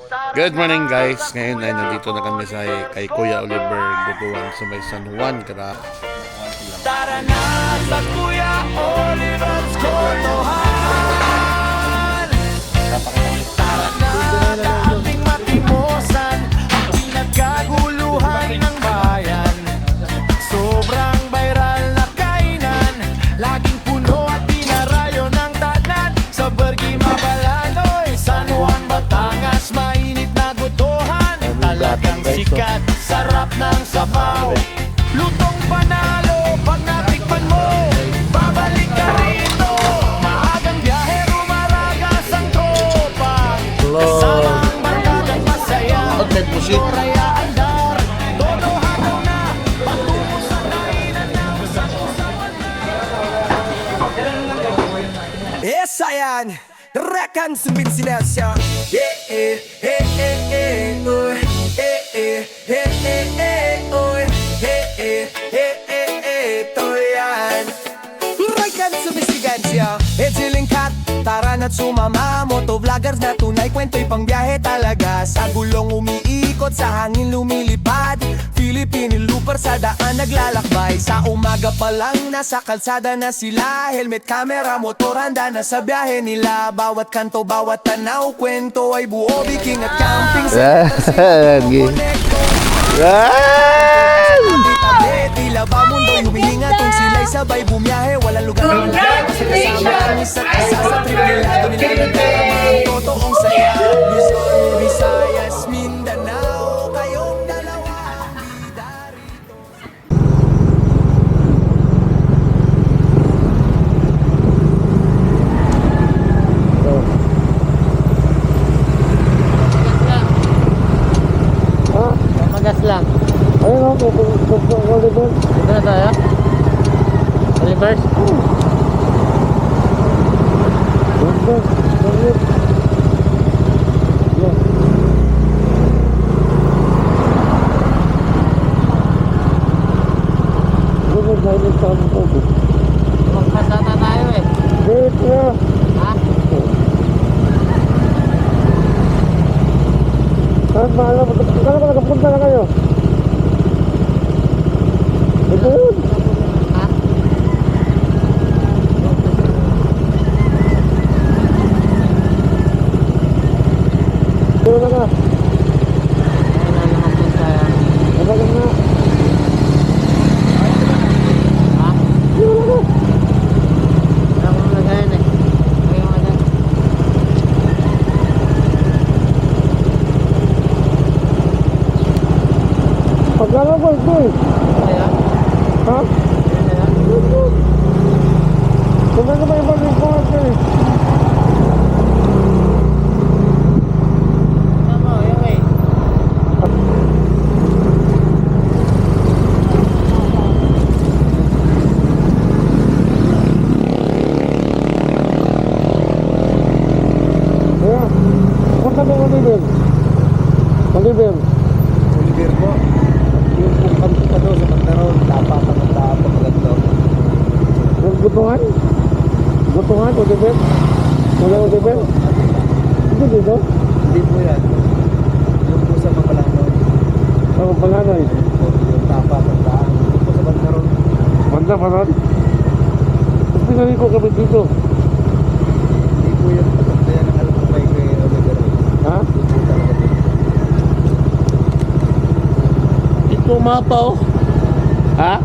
Good morning guys. Ngayon ay nandito na kami sa kay Kuya Oliver Butuan sa may San Juan. Tara na sa Kuya Oliver's Kotohan. Tara na sa ating matimosan, ang pinagkaguluhan ng bayan. Sobrang viral na kainan, laging puno at pinarayo ng tanan. Sa Bergi Mabalanoy, San Juan, Batangas, mainit na gutuhan. Talagang sikat, sarap ng sabaw, lutong panalo. Pag natikman mo, babalik ka rito. Maagang biyahe, rumaragas ang tropa. Kasama ang barkadang masaya. Toraya andar, todo hapon na, patungo sa kainan na. Esa yan, rekan sumbin sinesya. Oy. Ito yan, rekan sumisigansya. Edsilingkat, tara na't sumama. Motovloggers na tunay, kwento'y pangbiyahe talaga. Sa gulong umiikot, sa hangin lumilipad. Philippine looper sa daan naglalakbay. Sa umaga pa lang, nasa kalsada na sila. Helmet, camera, motor, handa na sa biyahe nila. Bawat kanto, bawat tanaw, kwento ay buo. Biking at camping sa tila ba mundo'y humihinga kung sila'y sabay bumiyahe. Walang lugar na kasama ang isa't isa sa trip nila. Doon nila nagdarama ang totoong saya. Luzon, Visayas, Mindanao, kayong dalawa ang bida rito. Magas lang. Ayun o, Oliver. Dito na tayo? Oliver's? Magkasata tayo eh. Dito. Ha? Saan ba nakapunta na kayo? Ito yun. Ha? Ito na ka. Ayun na nakapunta yan. Nabagan na. Ha? Ito na ka. Wala ko nalagayan eh. Ayun na. Pagkala ko ito eh. Kaya? Ha? Kaya? Kung ano ba ibang report eh? Tama, yung eh. Kaya? Punta mo Oliver? Oliver? Oliver po? Yung kung ka doon sa Magdaron, dapat maganda. Gutungan? Gutungan, Oliver? Wala Oliver? Hindi dito? Hindi po yan. Yung po sa Mapalanoy. Sa Mapalanoy? Yung dapat magdaan. Yung po sa Magdaron. Banda pa ron? Mas pinali ko kami dito. Hindi po yan. Kaya nang alam ko kay Oliver. Ha? Pumapaw. Ha?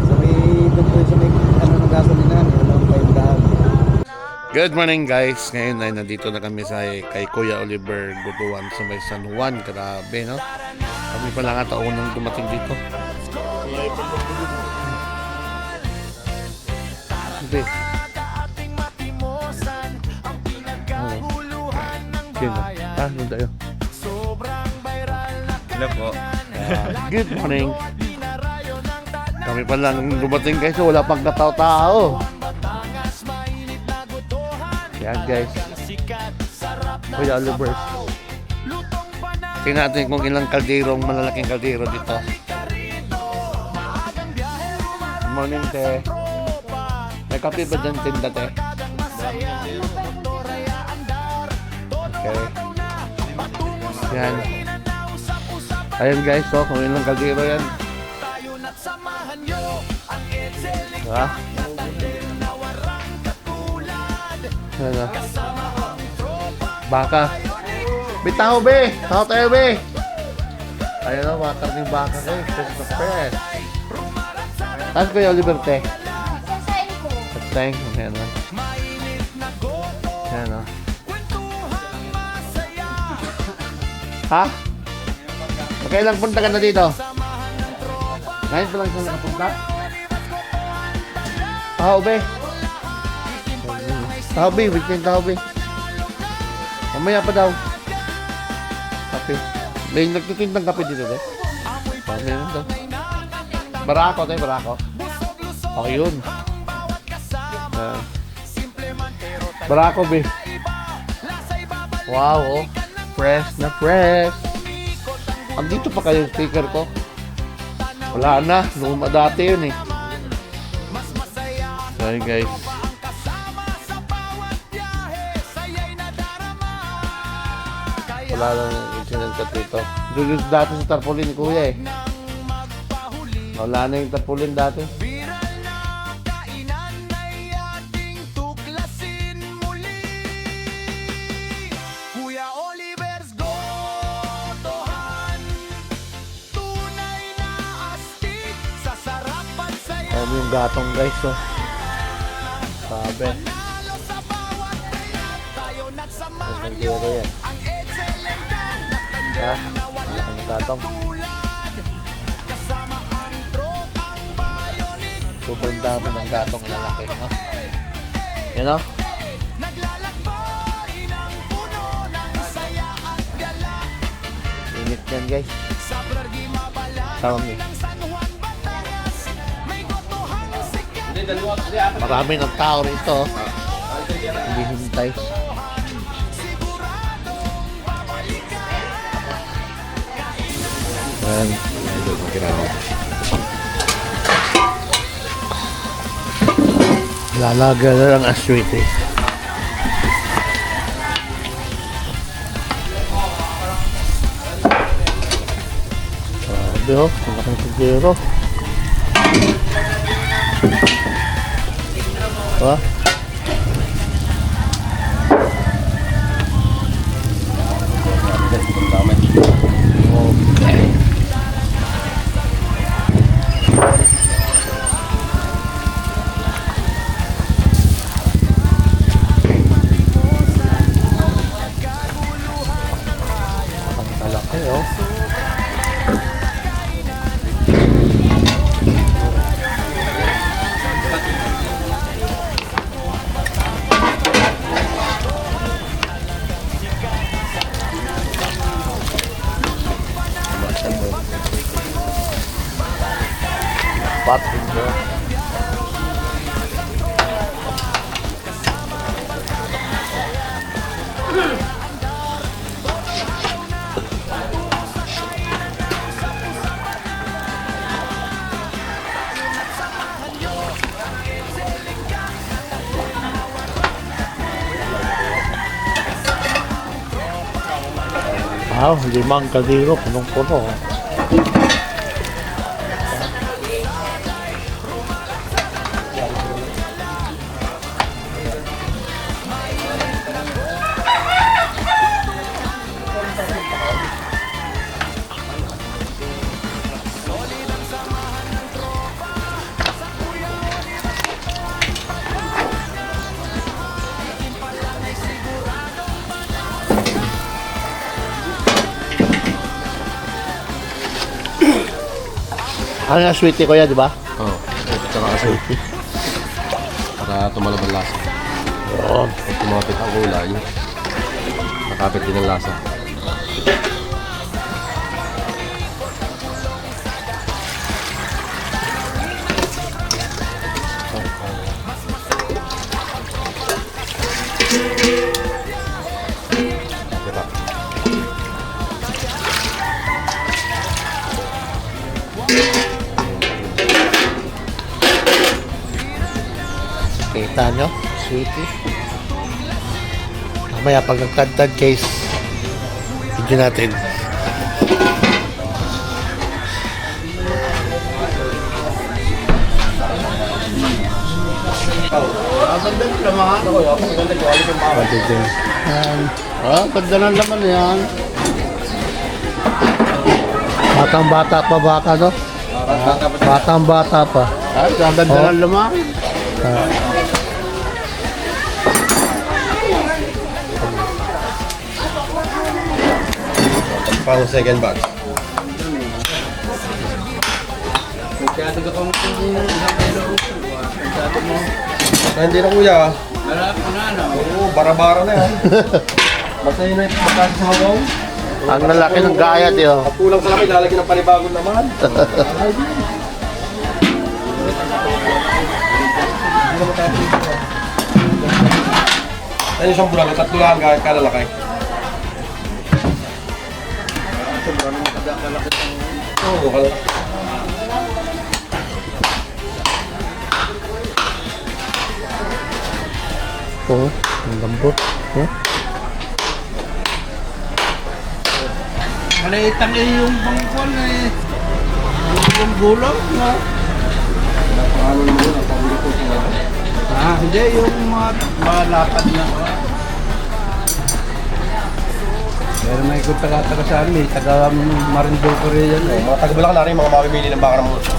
Sa may ano ng gasolinahan, walang paindahan. Good morning guys. Ngayon ay nandito na kami sa kay Kuya Oliver Butuan sa may San Juan. Grabe no? Kami pa lang ata unang dumating dito. Hindi. Ano tayo? Hello po. Good morning. Kami pa lang dumating guys, wala pang katao-tao. Yan guys. Kuya Oliver. Tingnan natin kung ilang kalderong, malalaking kaldero dito. Good morning, te. May kape ba dyan tinda, te? Okay. Yan. Ayan guys, so kung ilang kaldero yan. Diba? Ano? Baka. Bitaw be! Tao tayo be! Ayan o, mga karning baka guys. Fresh na fresh. Saan ko yung Liberté? Sasayin ko. Pateng. Ayan o. Ayan o. Ha? Kailang punta ka na dito? Ngayon pa lang siya nakapunta? Taho be. Taho be, wait na taho be. Mamaya pa daw. Kape. May nagtitindang kape dito de. Meron daw. Barako tayo, barako. Okay yun. Barako be. Wow, oh. Fresh na fresh. Andito pa kayo yung speaker ko. Wala na. Luma dati yun eh. Sorry guys. Wala lang yung incident cut dito. Doon dati sa tarpaulin ni kuya eh. Wala na yung tarpaulin dati. Ayan yung gatong guys oh. Sabi. Tapos ng kero yan. Ha? Ang gatong. Sobrang dami ng gatong lalaki, no? Yan o. Init yan guys. Tawag niyo. Marami ng tao rito. Hindi hintay. Ayan. Lalaga na lang aswete. Sabi oh, malaking siguro. Wah. Okay. Ang talaki oh. Pat ito. Wow, 5 kaldero, punong-puno. Ano yung sweetie ko yan, di ba? Oo. Tsaka asin. Para tumalab ang lasa. Yun. Pag tumapit ang kulay, nakapit din ang lasa. Diba? Kita nyo, sweetie. Mamaya pag nagtagtad guys, Tignan natin. Ah, ganda ng laman yan. Batang-bata pa bata, no? Batang-bata pa. Ah, ganda ng laman. Pang second batch. Hindi na kuya. Oo, bara-bara na yan. Matay na yung pagkakas sa hawang. Ang lalaki ng gayat, yun. At kulang sa kami, lalagyan ng panibagong naman. Ano isang bulan, tatlo lang kahit kalalakay. Oo, kalalakay. Oo, ang lambot. Oh. Maliitang yung bangkol eh. Yung gulong, no? Hindi, yung mga malapad na. Pero may taga sa amin, taga Marinduque rin yan eh. Mga taga-Bulacan na rin, mga mamimili ng baka ng muso.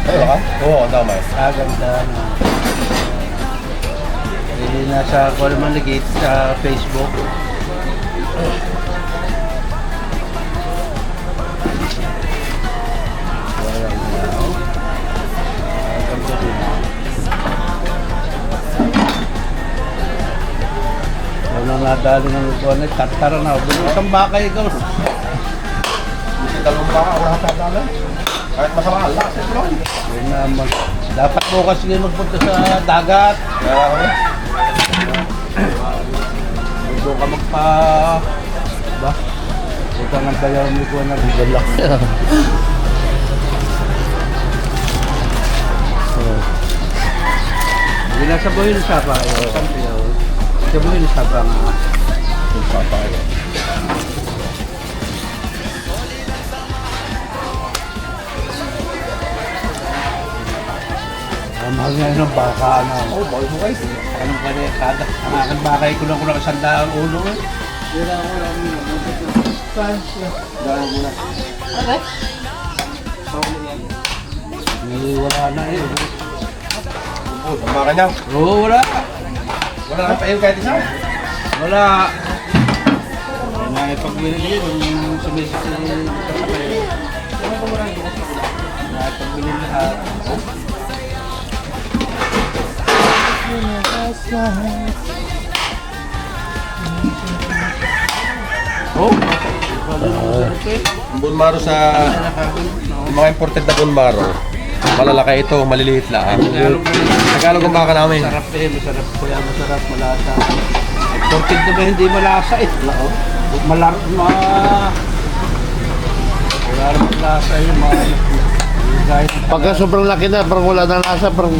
Ay, baka? Oo, ang damay. Ganda na. Hindi nasa ako naman nag sa Facebook. Wala nadali ng lukuan ay tatara na. Bunusang baka ikaw. Hindi dalawang baka, ako nakatadala. Kahit masama, alas, ito lang. Yun naman. Dapat bukas ngayon magpunta sa dagat. Kaya ako na. Doon ka magpa... Ba? Doon ka ng bayaw mo ko na bigalak. Hindi na sa buhay na sapa kayo. Sa buhay na sapa nga. Papa kayo. Mahal nga yun ang baka na. Oo, bakit mo kayo? Anong kaya kada? Ang aking bakay ko lang kung nakasandaan ang ulo eh. Gano'n muna. Wala na eh. Oo, tama ka niya. Oo, wala. Wala kang pail kahit isa. Wala. Kaya nga ipagbili yun, yung sumisip si kasakay. Ipagbili lahat. Oh, Yung bunmaro sa... Yung mga imported na bunmaro. Malalaki ito, maliliit lang. Tagalog ang baka namin. Masarap eh, masarap. Kaya masarap, malasa. Ported na ba hindi malasa eh? Wala naman malasa yung mga... Pagka sobrang laki na, parang wala na lasa, parang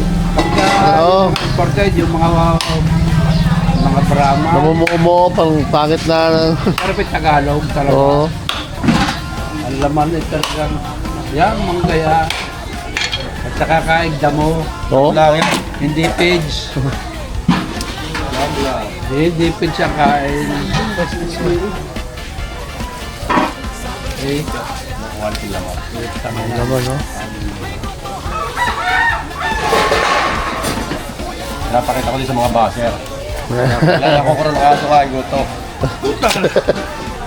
Oo. Ported yung mga Brahma. namumumo, parang pangit na. Sarap yung Tagalog talaga. Oo. Ang laman ay talagang yan, manggaya. At saka kaigda mo. Oo. Lang yan. Hindi page. Hindi page siya kain. Eh, Quality lang ako. tama na. Naman, no? Napakita ko din sa mga baser. Kailangan ko karoon ng aso kain guto.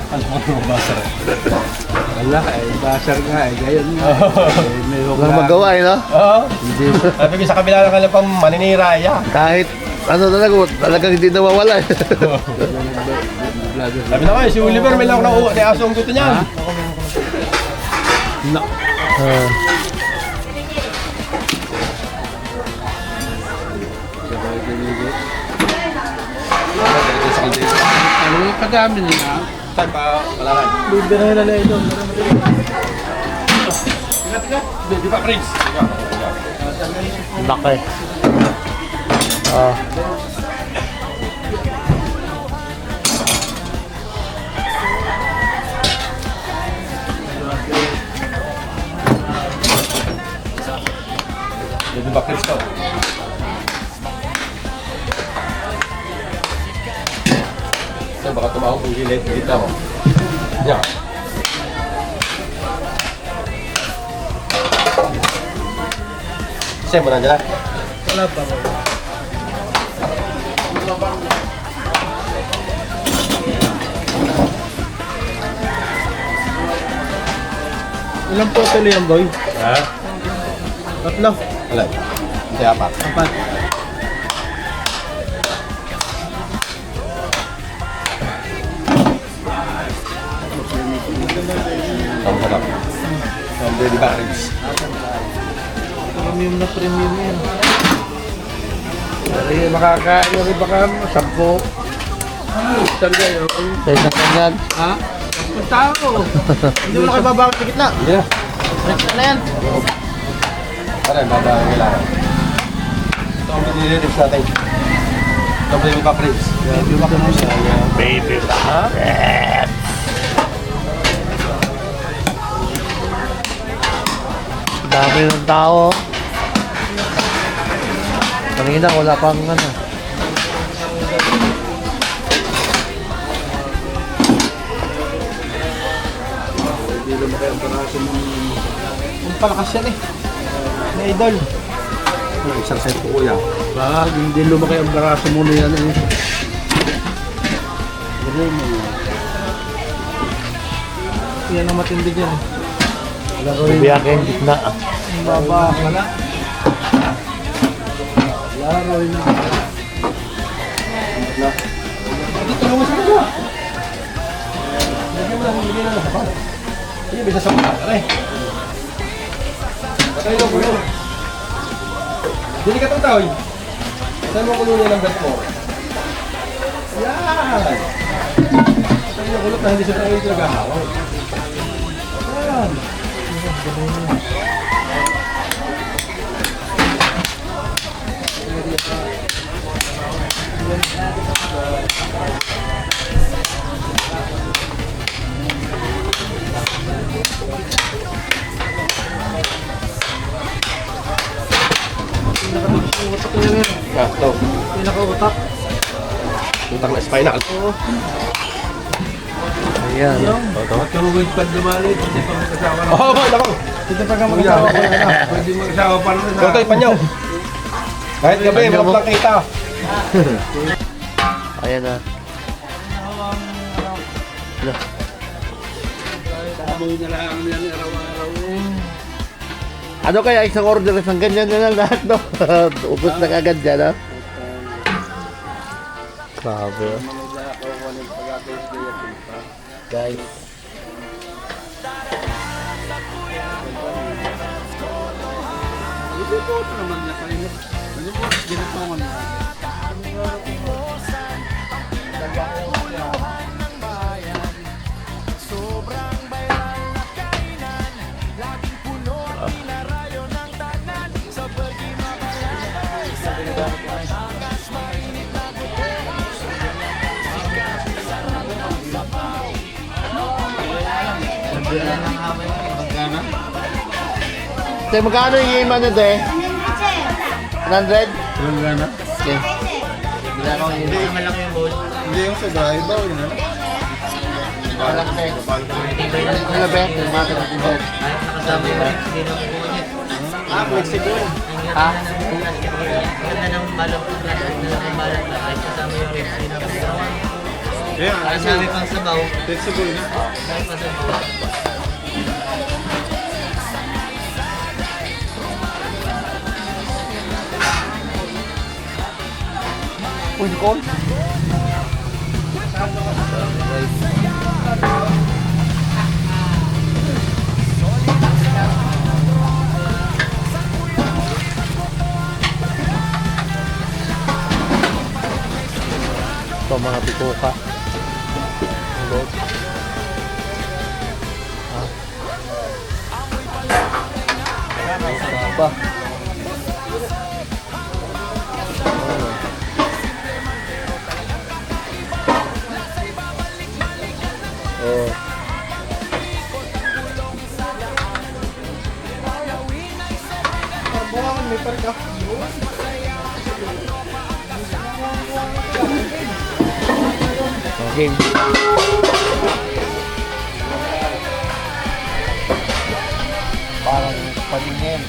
Alam mo mga baser. Wala eh, basar nga eh. Gayon nga. Eh, may Walang magawa, eh, no? Oo. Hindi. Sabi ko sa kabila ng kanilang pang maniniraya. Kahit ano talagang hindi nawawala. Sabi na kayo, si Oliver may lang na aso ang guto niyan. No. Ano yung kadami nila? Saan pa? Wala ka. Di ba, Prince? Laki. Ah. Di ba, Chris to? Kasi baka tumawag kung gilid dito. Yan. Kasi mo nandiyan na? Wala pa. Ilang total yan, boy? Ha? Tatlo. Wala. Hindi apat. Apat. Ang sarap. Ang baby back ribs. Premium na premium yan. Ay, makakain na rin baka 10. Saan kayo? Sa isang ganyan. Ha? 10 tao. Hindi mo na kayo babawat sa gitna. Hindi na. Next na yan. Pare, baba ang kailangan. Ito ang baby ribs natin. Ito ang baby back ribs. Baby back mo siya. Baby back. Dami ng tao. Kanina wala pang ano. Ang palakas yan eh. Na idol. Isang set po kuya. Wag, hindi lumaki ang baraso mo na yan eh. Yan ang matindi dyan. Bibiyake yung gitna. Ang baba. Wala. Laroy na. Dito naman sa mga. Lagyan mo lang, lagyan mo lang. Hindi, bisa sa mga. Aray. Patay na kulo. Dili ka itong tao. Saan mo kulo niya ng bet mo? Yan! Patay na kulot na hindi siya tayo ito nagahawang. Yan! Utak na yan. Ah, ito. Pinaka-utak. Utang na spinal. Ayan. Matulog pag dumali, hindi pa mag-asawa na. Oh, boy, nako. Dito pa ka mag-asawa ko na. Pwede mag-asawa pa rin na. Ito, panyaw. Kahit gabi, mga plak kita. Ayan na. Samoy na lang yan araw-araw eh. Ano kaya isang order isang ganyan na lang lahat, no? Ubus na agad dyan, no? Grabe. Guys. Hindi po ito naman niya kayo. Ano po, ginagawa niya. Te, magkano yung ima na, te? 100? Walang gana. Okay. Bila ko yung ima. Malaki yung boss. Hindi yung sa drive yun ano? Wala ka, te. Ano ba? Yung mga kapatid. Kasama yung sino po niya. Flexible. Ha? Ganda ng malapot na balat na kahit kasama yung sino po. Yeah, Para sabi pang sabaw, flexible na. kahit pa sabaw. Uy, call. Ito mga pituka. Ulog. Pa. Oh. Bukangan may Okay. Parang paningin.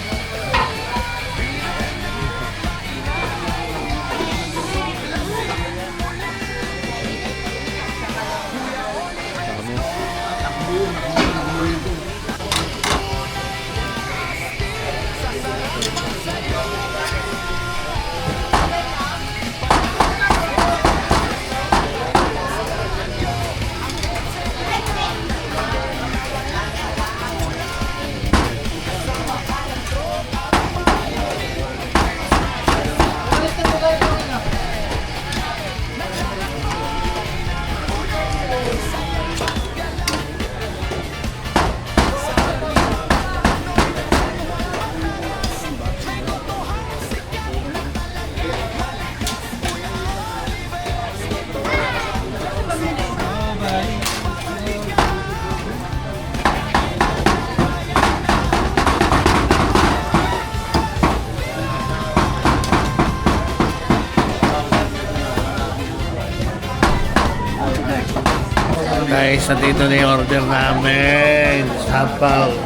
Guys, nandito na yung order namin. Sapaw. Oh,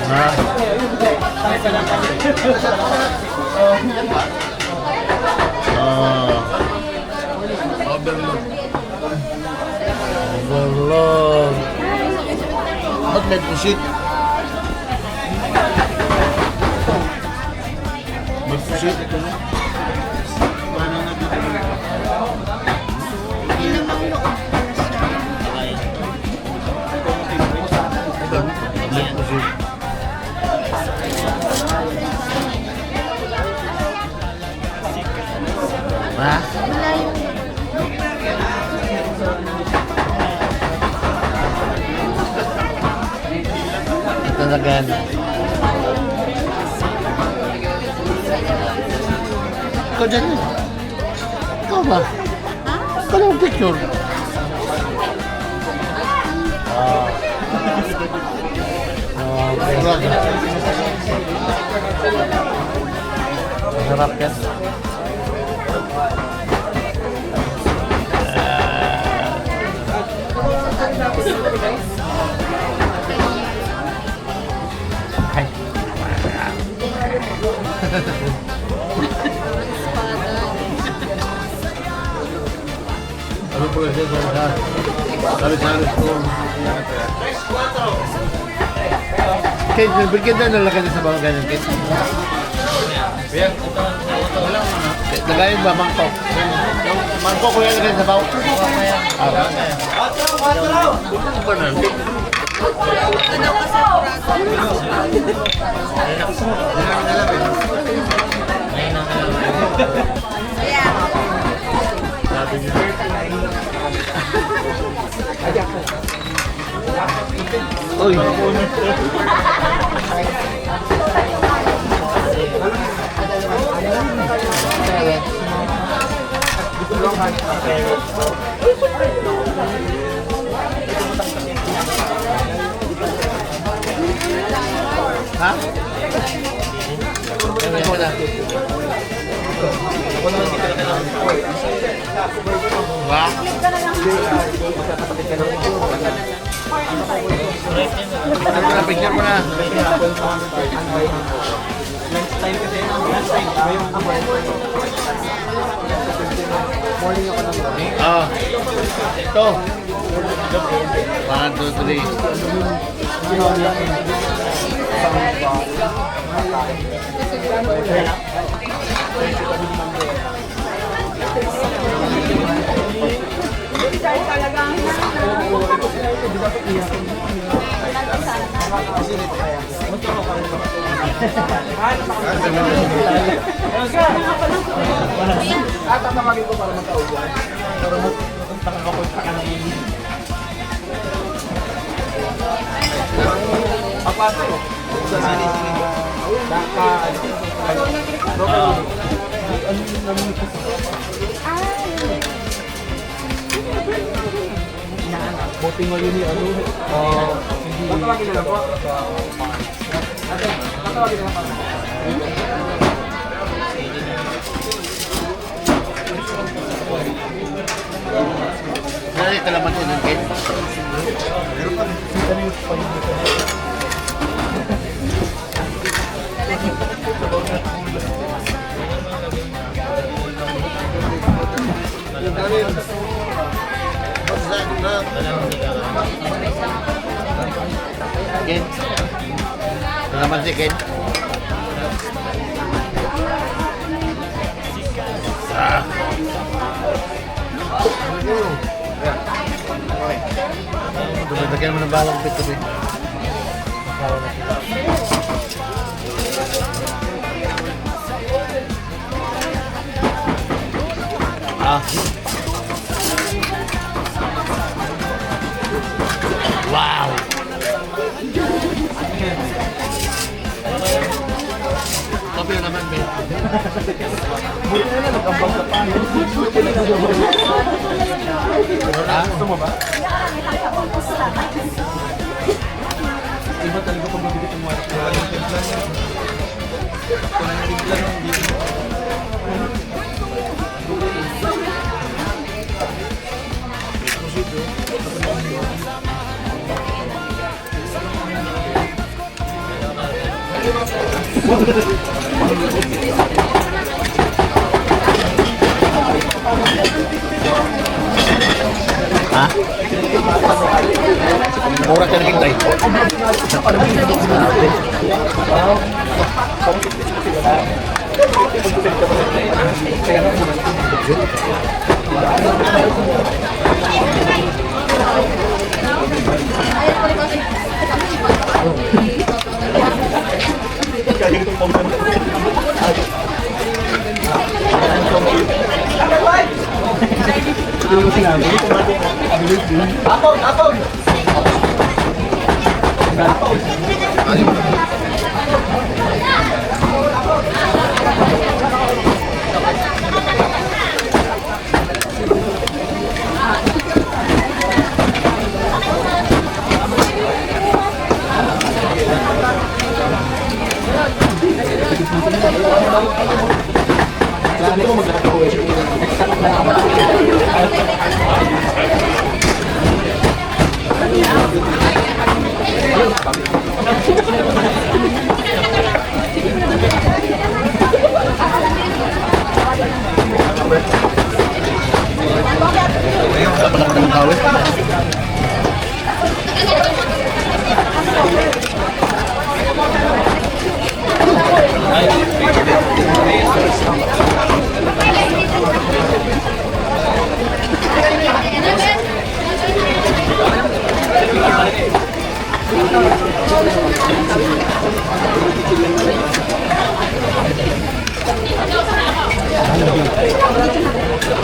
ha? Oh. Overload. Ba't may pusit? May pusit? May pusit. Ha? Ito na gan. Ikaw dyan yun. Ikaw ba? Ikaw na picture. Masarap yan. Ano po kasi sa sari-sari store. Kate, bigyan na nalagay sa bawang ganyan, Kate. Lagayin ba, mangkok? Mangkok ko yan lagay sa bawang? Ba na? Sabi niya. Uy. Ha? Ano na? Ba? Ano na, picture mo na. Ah, ito. 1, 2, Buti mo yun yung ano. Dali, kalaman din ng Ken. Ken. Kalaman si Ken. Lagyan mo ng balang pito eh. Wow! Kopi na naman, Ben. Gusto mo ba? Iba talaga pag mabigat ang warak. Walang timpla niya. Walang timpla niya. Mura ka naging tayo.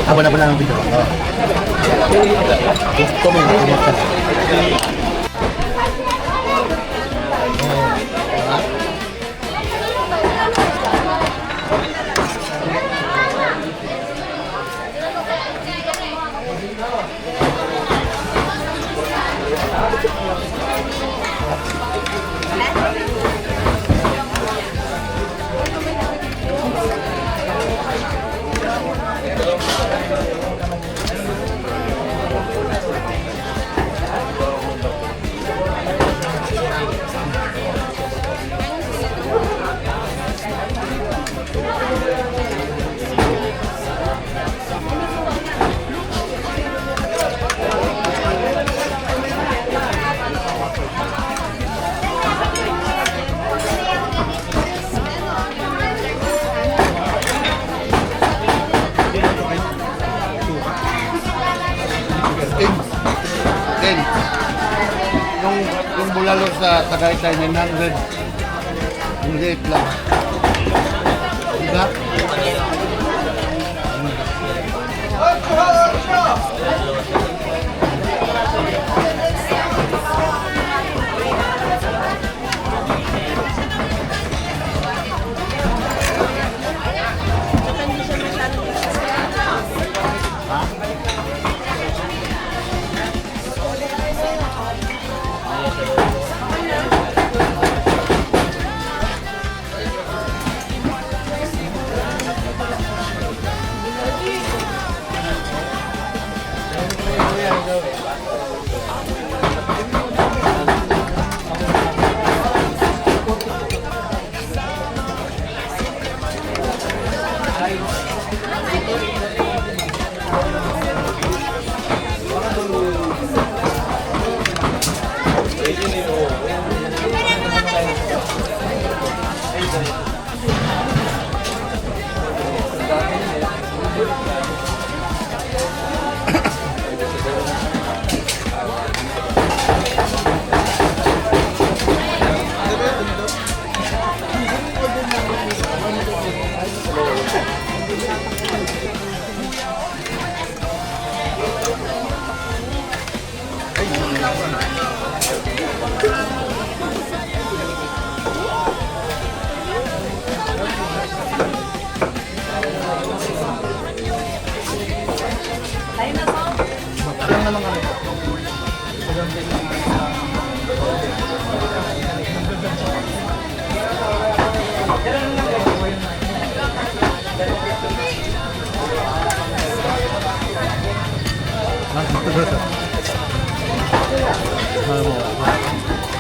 Haba na ang video. Gusto mo na. Yung bulalo sa Tagaytay, 900. Ang liit lang. Diba?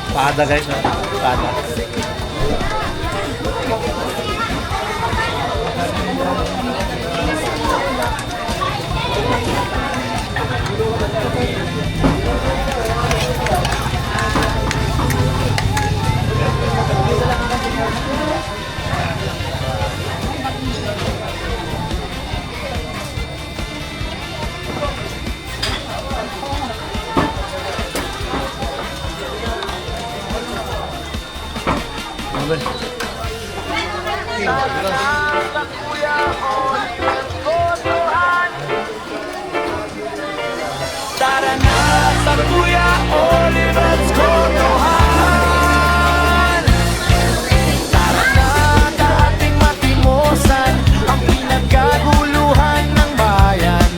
Pada guys, no? Pada. Tara na sa Kuya Oliver's Kotohan. Tara na dating matimosan, ang pinagkaguluhan ng bayan.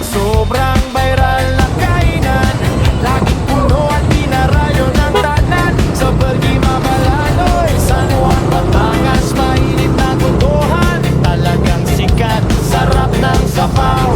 Sobrang viral na kainan, laging puno at dinarayo ng tanan. Sa Bergi, Mabalanoy, San Juan, Batangas, mainit na tutuhan. Talagang sikat, sarap ng sabaw.